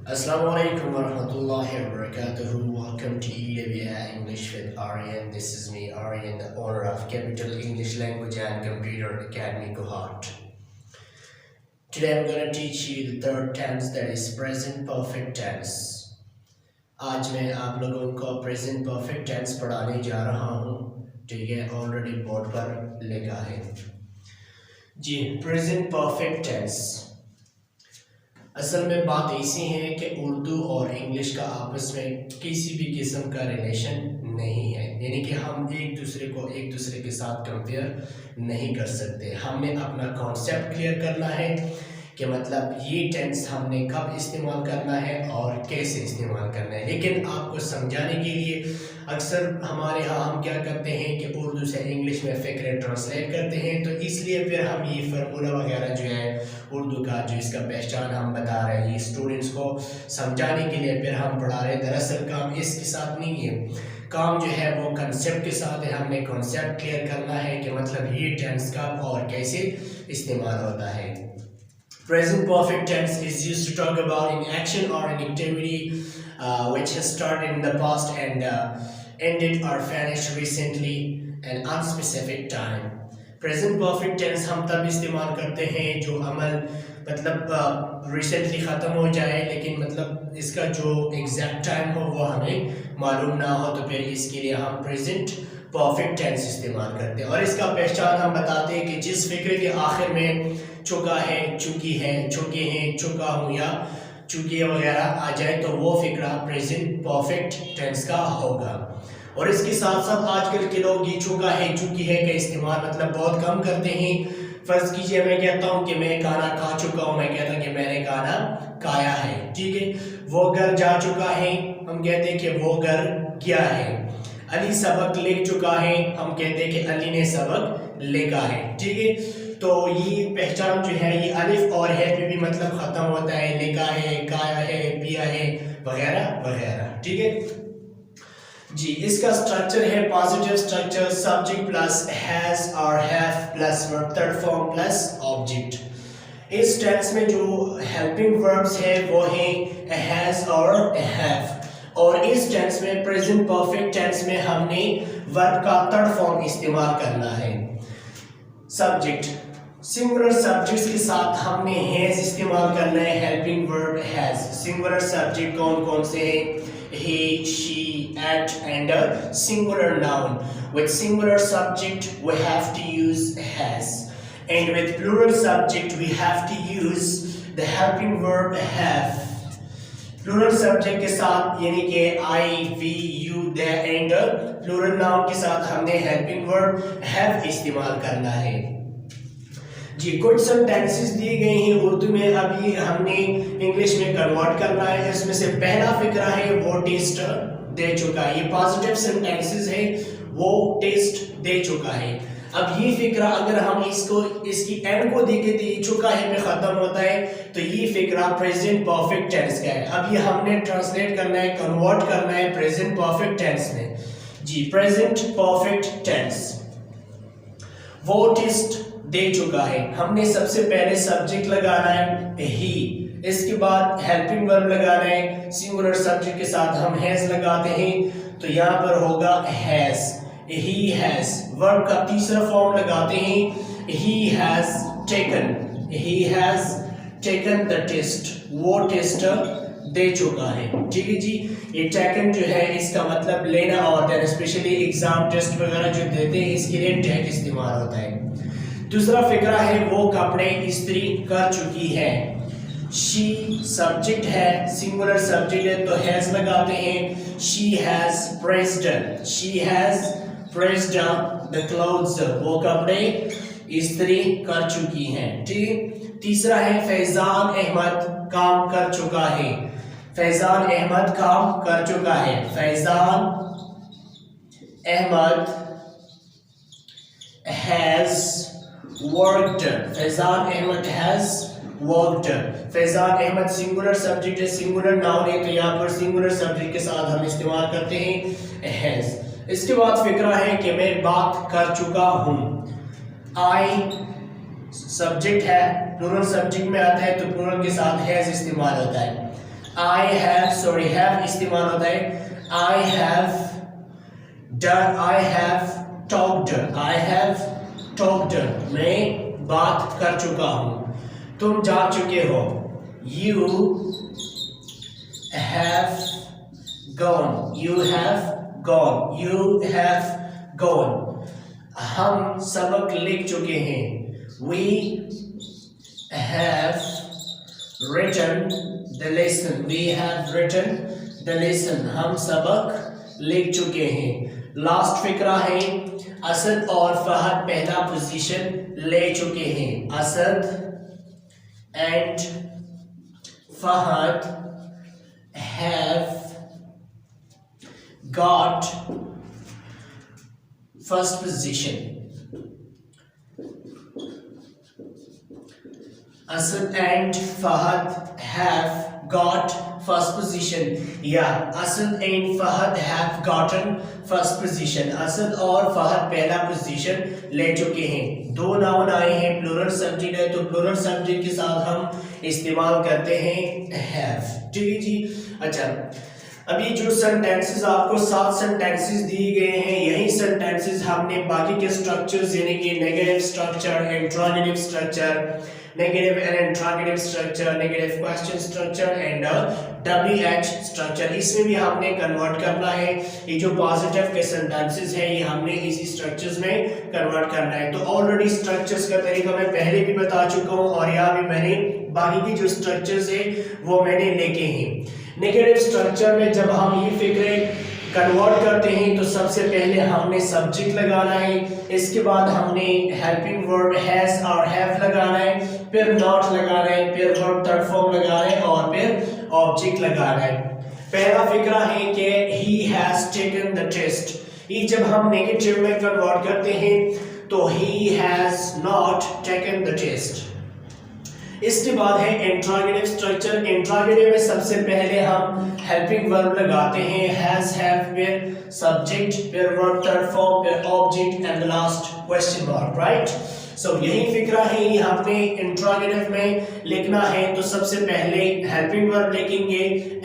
Assalamu alaikum warahmatullahi wabarakatuh. Welcome to EWI English with Aryan. This is me, Aryan, the owner of Capital English Language and Computer Academy, Gujarat. Today I'm going to teach you the third tense, that is present perfect tense. आज मैं आप लोगों को present perfect tense पढ़ाने जा रहा हूँ. ठीक है, ऑलरेडी बोर्ड पर लिखा है जी. present perfect tense असल में बात ऐसी है कि उर्दू और इंग्लिश का आपस में किसी भी किस्म का रिलेशन नहीं है, यानी कि हम एक दूसरे के साथ कंपेयर नहीं कर सकते. हमने अपना कॉन्सेप्ट क्लियर करना है कि मतलब ये टेंस हमने कब इस्तेमाल करना है और कैसे इस्तेमाल करना है. लेकिन आपको समझाने के लिए अक्सर हमारे यहाँ हम क्या करते हैं कि उर्दू से इंग्लिश में फ़िक्रे ट्रांसलेट करते हैं, तो इसलिए फिर हम ये फार्मूला वगैरह जो है उर्दू का जो इसका पहचान हम बता रहे हैं, ये स्टूडेंट्स को समझाने के लिए फिर हम पढ़ा रहे हैं. दरअसल काम इसके साथ नहीं है, काम जो है वो कंसेप्ट के साथ है. हमने कॉन्सेप्ट क्लियर करना है कि मतलब ये टेंस कब और कैसे इस्तेमाल होता है. Present perfect tense is used to talk about an action or an activity which has started in the past and ended or finished recently an unspecific time. Present perfect tense हम तब इस्तेमाल करते हैं जो अमल मतलब रिसेंटली ख़त्म हो जाए, लेकिन मतलब इसका जो एग्जैक्ट टाइम हो वो हमें मालूम ना हो, तो फिर इसके लिए हम प्रेजेंट परफेक्ट टेंस इस्तेमाल करते हैं. और इसका पहचान हम बताते हैं कि जिस फिक्र के आखिर में चुका है, चुकी है, चुके हैं, चुका हूँ या चुकी है वगैरह आ जाए तो वो फिक्रा प्रेजेंट परफेक्ट टेंस का होगा. और इसके साथ साथ आजकल के लोग ये चुका है, चुकी है का इस्तेमाल मतलब बहुत कम करते हैं. फर्ज कीजिए मैं कहता हूँ कि मैं खाना खा चुका हूँ, मैं कहता हूँ कि मैंने खाना खाया है. ठीक है, वो घर जा चुका है, हम कहते हैं कि वो घर गया है. अली सबक लिख चुका है, हम कहते हैं कि अली ने सबक लिखा है. ठीक है, तो ये पहचान जो है ये अलिफ और है पे भी मतलब ख़त्म होता है, लिखा है, खाया है, पिया है वगैरह वगैरह. ठीक है जी. इसका स्ट्रक्चर है positive structure, subject plus has और have plus verb third form plus object. इस टेंस में जो हेल्पिंग वर्ब्स है वो है हैज और हैव, और इस टेंस में प्रेजेंट परफेक्ट टेंस में हमने वर्ब का थर्ड फॉर्म इस्तेमाल करना है. सब्जेक्ट सिंगुलर सब्जेक्ट्स के साथ हमने हैज इस्तेमाल करना है, helping verb has. Singular subject कौन कौन से हैं? he, she, it and a singular noun. With singular subject we have to use has, and with plural subject we have to use the helping verb have. Plural subject के साथ यानी कि I, we, you, they and plural noun के साथ हमने helping verb have इस्तेमाल करना है जी. कुछ सेंटेंसेस दिए गए हैं उर्दू में, अभी हमने इंग्लिश में कन्वर्ट करना है. इसमें से पहला फिक्रा है वो टेस्ट दे चुका है, ये पॉजिटिव सेंटेंसेस है, वो टेस्ट दे चुका है. अब ये फिक्रा अगर हम इसकी एंड को देखें तो ये चुका है पे खत्म होता है, तो ये फिक्रा प्रेजेंट परफेक्ट टेंस का है. अब ये हमने ट्रांसलेट करना है, कन्वर्ट करना है प्रेजेंट परफेक्ट टेंस में जी. प्रेजेंट परफेक्ट टेंस वो टेस्ट दे चुका है, हमने सबसे पहले सब्जेक्ट लगाना है ही, इसके बाद हेल्पिंग वर्ब लगाना है. सिंगुलर सब्जेक्ट के साथ हम हैज लगाते हैं, तो यहाँ पर होगा हैज. he has वर्ब का तीसरा फॉर्म लगाते हैं, he has taken the test, वो टेस्ट दे चुका है. ठीक है जी. ये टेकन जो है इसका मतलब लेना होता है, स्पेशली एग्जाम टेस्ट वगैरह जो देते हैं इसके लिए टेक इस्तेमाल होता है. दूसरा फिक्रा है वो कपड़े इस्त्री कर चुकी है. she सब्जेक्ट है, सिंगुलर सब्जेक्ट है तो हैज लगाते हैं. she has pressed the clothes, वो कपड़े इस्त्री कर चुकी हैं. ठीक. तीसरा है फैजान अहमद काम कर चुका है. फैजान अहमद काम कर चुका है. Faizan Ahmed has worked. Faizan Ahmed has worked. Faizan Ahmed singular subject है, सिंगुलर नाउन है, तो यहाँ पर सिंगुलर सब्जेक्ट के साथ हम इस्तेमाल करते हैं has. इसके बाद फिक्रा है कि मैं बात कर चुका हूँ. I सब्जेक्ट है, प्लूरल सब्जेक्ट में आता है तो प्लूरल के साथ हैज इस्तेमाल होता है. have इस्तेमाल होता है I have done, I have talked, मैं बात कर चुका हूँ, तुम जा चुके हो, you have gone, हम सबक लिख चुके हैं, we have written the lesson, हम सबक लिख चुके हैं। लास्ट फिक्रा है, असद और फहद पहला पोजीशन ले चुके हैं, Asad and Fahad have got first position. Asad and Fahad have got first position. Yeah, Asad and Fahad have gotten first position. Asad और फहद पहला पोजीशन ले चुके हैं। दो नाउन आए हैं, प्लूरल सब्जेक्ट है, तो प्लूरल सब्जेक्ट के साथ हम इस्तेमाल करते हैं have। ठीक है जी। अच्छा, अभी जो सेंटेंसेस आपको 7 सेंटेंसेस दिए गए हैं, यही सेंटेंसेस हमने बाकी के स्ट्रक्चर्स यानी कि negative structure, interrogative structure, negative and interrogative structure, negative question structure and WH structure, इसमें भी हमने कन्वर्ट करना है। ये जो पॉजिटिव के सेंटेंसेस हैं, ये हमने इसी स्ट्रक्चर्स में कन्वर्ट करना है। तो ऑलरेडी स्ट्रक्चर्स का तरीका मैं पहले भी बता चुका हूँ और यहाँ भी मैंने बाकी की जो स्ट्रक्चर्स है वो मैंने लिखे हैं। नेगेटिव स्ट्रक्चर में जब हम ये फिक्रे कन्वर्ट करते हैं तो सबसे पहले हमने सब्जेक्ट लगाना है, इसके बाद हमने हेल्पिंग वर्ब हैज और हैव लगाना है, फिर नॉट लगाना है, फिर वर्ब थर्ड फॉर्म लगाना है और फिर ऑब्जेक्ट लगाना है। पहला फिक्रा है कि he has taken the test. ये जब हम नेगेटिव में कन्वर्ट करते हैं तो he has not taken the test. इसके बाद है इंट्रोगेटिव स्ट्रक्चर। इंट्रोगेटिव में सबसे पहले हम हेल्पिंग वर्ब लगाते हैं, हैज हैव, फिर सब्जेक्ट, फिर वर्ब थर्ड फॉर्म, फिर object and the last question mark, right. So यही फिक्रा है, ये हमने इंट्रोगेटिव में लिखना है। तो सबसे पहले हेल्पिंग वर्ब लिखेंगे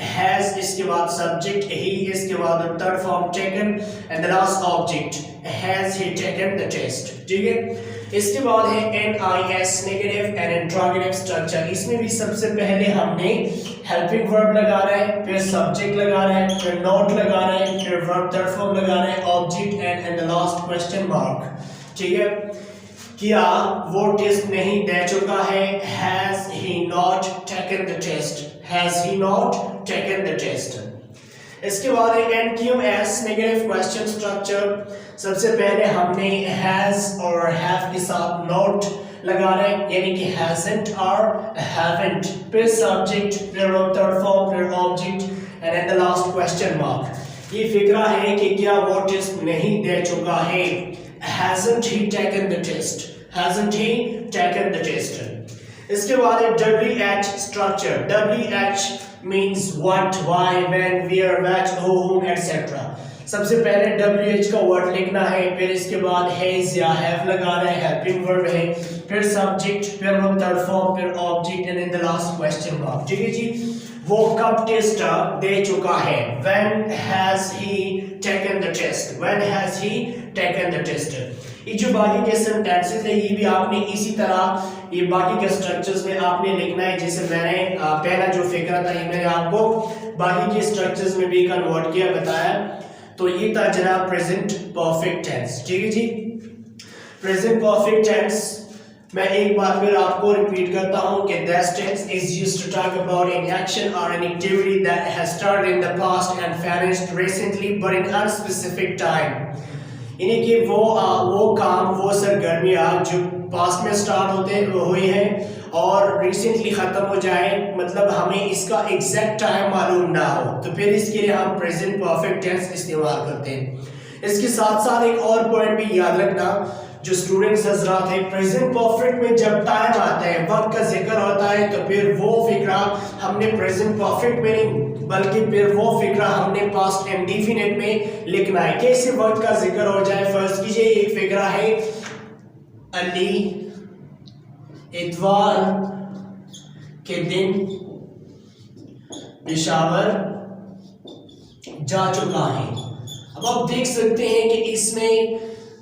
हैज, इसके बाद सब्जेक्ट ही, इसके बाद third form taken and the last object has he taken the test. ठीक है, इसके बाद है NIS negative and interrogative structure. इसमें भी सबसे पहले हमने हेल्पिंग वर्ब लगाना है, फिर सब्जेक्ट लगाना है, फिर नोट लगाना है, फिर वर्ब थर्ड फॉर्म लगाना है, object and the last question mark. ठीक है, क्या वो टेस्ट नहीं दे चुका है, has he not taken the test, has he not taken the test. इसके बाद है NQS नेगेटिव क्वेश्चन स्ट्रक्चर। सबसे पहले हमने हैज और हैव के साथ नॉट लगाना है, यानी कि हैजंट और हैवंट, फिर सब्जेक्ट, फिर थर्ड फॉर्म, फिर object and at the last question mark. ये फिक्रा है कि क्या वो टेस्ट नहीं दे चुका है, hasn't he taken the test, hasn't he taken the test। इसके बाद है WH structure। WH means what, why, when, where, what, whom, etc। सबसे पहले WH का वर्ड लिखना है, फिर इसके बाद हैज या हैव लगाना है, हेल्पिंग वर्ब है, फिर सब्जेक्ट, फिर वर्ब थर्ड फॉर्म, फिर object and in the last question mark. ठीक है जी। वो कब टेस्ट दे चुका है, when has he taken the test, when has he taken the test। ये जो बाकी के सेंटेंसेस है ये भी आपने इसी तरह ये बाकी के स्ट्रक्चर्स में आपने लिखना है, जैसे मैंने पहला जो फिक्रा था ये मैंने आपको बाकी के स्ट्रक्चर्स में भी कन्वर्ट किया, बताया। तो ये था जनाब प्रेजेंट परफेक्ट टेंस। ठीक है जी। प्रेजेंट परफेक्ट टेंस मैं एक बार फिर आपको रिपीट करता हूं कि this tense is used to talk about an action or an activity that has started in the past and finished recently but in unspecific time। यानी कि वो काम, वो सरगर्मियाँ जो पास्ट में स्टार्ट होते हुए हैं और रिसेंटली ख़त्म हो जाए, मतलब हमें इसका एग्जैक्ट टाइम मालूम ना हो, तो फिर इसके लिए हम प्रेजेंट परफेक्ट टेंस इस्तेमाल करते हैं। इसके साथ साथ एक और पॉइंट भी याद रखना जो स्टूडेंट्स हजरात है, प्रेजेंट परफेक्ट में जब टाइम आता है, वक्त का जिक्र होता है, तो फिर वो फिक्रा हमने प्रेजेंट परफेक्ट में नहीं बल्कि फिर वो फिक्रा हमने पास्ट इंडेफिनिट में लिखना है। कैसे वक्त का जिक्र हो जाए, फर्ज कीजिए एक फिक्रा है अली इतवार के दिन पेशावर जा चुका है। अब आप देख सकते हैं कि इसमें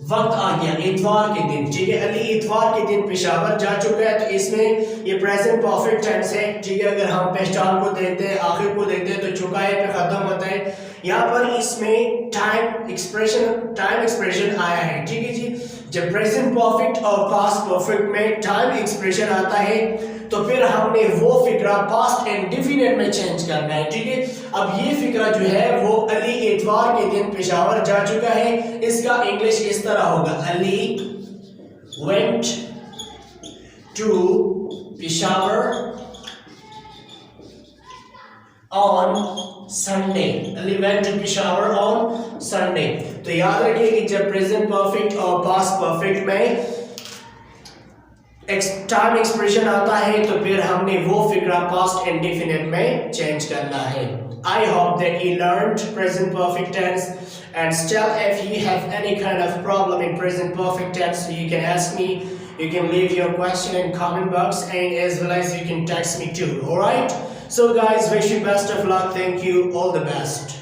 वक्त आ गया इतवार के दिन, ठीक है। अली इतवार के दिन पेशावर जा चुका है, तो इसमें ये प्रेजेंट परफेक्ट टेंस है, ठीक है। अगर हम पहचान को देखते हैं, आखिर को देखते हैं, तो चुका है पे खत्म होता है। यहाँ पर इसमें टाइम एक्सप्रेशन आया है, ठीक है जी। जब प्रेजेंट परफेक्ट और पास्ट परफेक्ट में टाइम एक्सप्रेशन आता है तो फिर हमने वो फिक्रा पास्ट इंडेफिनिट में चेंज करना है, ठीक है। अब ये फिक्रा जो है वो अली इतवार के दिन पेशावर जा चुका है, इसका इंग्लिश इस तरह होगा, Ali went to Peshawar on Sunday। Ali went to Peshawar on Sunday। तो याद रखिए कि जब प्रेजेंट परफेक्ट और पास्ट परफेक्ट में टाइम एक्सप्रेशन आता है तो फिर हमने वो फिक्रा पास्ट इंडेफिनिट में चेंज करना है। I hope that you learned present perfect tense, and still if you have any kind of problem in present perfect tense, you can ask me, you can leave your question in comment box, and as well as you can text me too. Alright, so guys, wish you best of luck. Thank you, all the best.